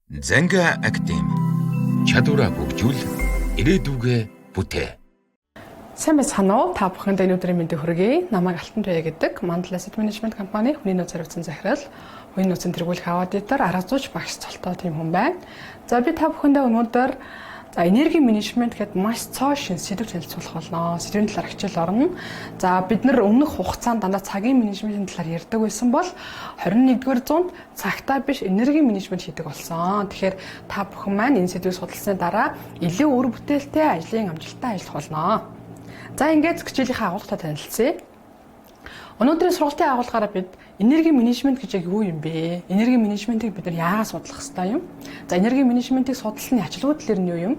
Занга Академи чадвараа хөгжүүл ирээдүгэ бүтээ. Сайн байцгаана уу? Та бүхэнд өнөөдрийн мэндийг хүргэе. Намайг Алтан Туяа гэдэг Mandal Asset Management компани хүний нөөц хариуцсан захирал, хүний нөөцийн тэргүүлэх аудитор, арга зүйч багш цолтой тийм хүн байна. За би та бүхэндээ өнөөдөр энерги менежмент гэдэг маш цоо шин сэдвээр танилцуулах болно. Сэдвийн талаар хичээл орно. За бид нар өмнөх хугацаанд дандаа цагийн менежментийн талаар ярьдаг байсан бол 21-р зуунд цагтаа биш энерги менежмент хийдэг болсон. Тэгэхээр та бүхэн маань энэ сэдвийг судалсны дараа илүү үр бүтээлтэй ажлын амжилттай ажиллах болно. За ингээд хичээлийнхээ агуулгатай танилцъя. Өнөөдрийн сургалтын агуулгаараа бид энерги менежмент гэж юу юм бэ? Энерги менежментийг бид нар яагаад судлах ёстой юм? За энерги менежментийг судалсны ачааллууд нь юу юм?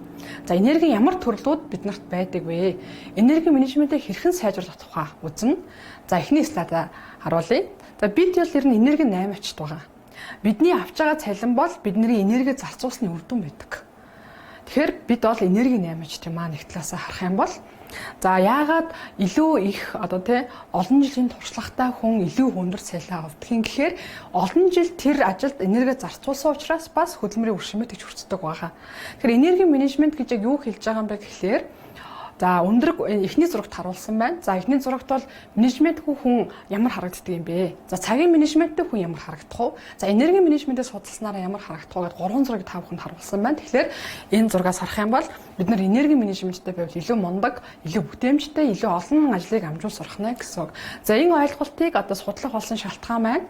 За энергийн ямар төрлүүд биднэрт байдаг вэ? Энерги менежментийг хэрхэн сайжруулах тухай үзнэ. За эхний слайдаа харуулъя. За бид бол ер нь энерги 8 ачт байгаа. Бидний авч байгаа цалин бол бидний энерги зарцуулсны үр дүн байдаг. Тэгэхээр бид бол энерги 8 ачт юм аа нэг талаасаа харах юм бол за яагаад илүү их олон жилийн туршлагатай хүн илүү хөндөр цалин авдаг юм гэхээр олон жил тэр ажилд энерги зарцуулсан учраас бас хөдөлмөрийн үр шимээ тэгж хүртдэг байгаа. Тэгэхээр энерги менежмент гэж яг юу хэлж байгаа юм бэ гэхлээр за өндөр эхний зурагт харуулсан байна. За эхний зурагт бол менежмент хүн ямар харагддаг юм бэ? За цагийн менежменттэй хүн ямар харагдах вэ? За энерги менежментээ судалснараа ямар харагдах вэ гэдэг гурван зургийг та бүхэнд харуулсан байна. Тэгэхээр энэ зургаас харах юм бол бид нар энерги менежменттэй байвал илүү мундаг, илүү бүтээмжтэй, илүү олон ажлыг амжуул сурах нэ гэсэн үг. За энэ ойлголтыг судлах болсон шалтгаан байна.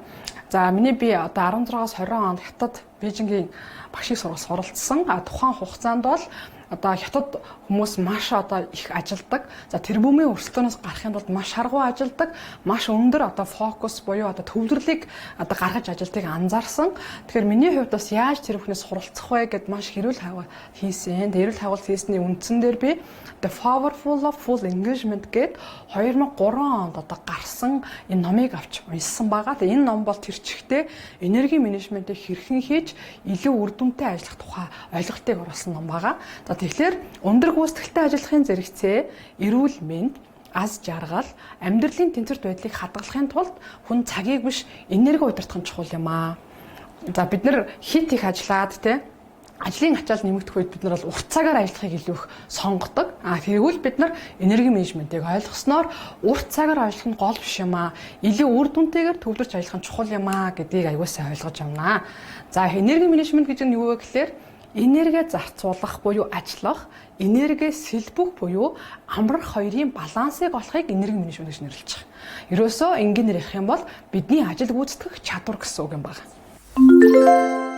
За миний би 16-аас 20 онд хятад Бээжингийн багшийг суралцсан. Тухайн хугацаанд бол хятад хүмүүс маш их ажилдаг. За тэрбумын өрсөлдөөнөөс гарахын тулд маш харгуй ажилдаг, маш өндөр фокус буюу төвлөрлийг гаргаж ажилтыг анзаарсан. Тэгэхээр миний хувьд бас яаж тэр бүхнээс суралцах вэ гэд маш хэрүүл хаваа хийсэн. Эрүүл хавуулт хийсний үндсэн дээр би The Powerful of Full Engagement гэд 2003 онд гарсан энэ номыг авч уншсан байгаа. Тэгээ энэ ном бол тэр чигтээ энерги менежментийг хэрхэн хийж илүү үр дүнтэй ажиллах тухай ойлголтыг оруулсан ном байгаа. За тэгэхээр өндөр гүйцэтгэлтэй ажиллахын зэрэгцээ, эрүүл мэнд, аз жаргал, амьдралын тэнцвэрт байдлыг хадгалахын тулд хүн цагийг биш энерги удирдах нь чухал юм аа. За бид нар хит их ажиллаад ажлын ачаал нэмэгдэх үед бид нар бол урт цагаар ажиллахыг илүү их сонгодог. Тэргүүл бид нар энерги менежментийг ойлгосноор урт цагаар ажиллах нь гол биш юм аа. Илүү үр дүнтэйгээр төвлөрч ажиллах нь чухал юм аа гэдгийг аюулсаа ойлгож авнаа. За энерги менежмент гэж нь юу вэ гэхээр энерги зарцуулах буюу ажиллах, энерги сэлбэх буюу амрах хоёрын балансыг олохыг энерги менежмент гэж нэрлэж байгаа. Ерөөсөө энгийнээр ярих юм бол бидний ажил гүйцэтгэх чадвар гэсэн үг юм байна.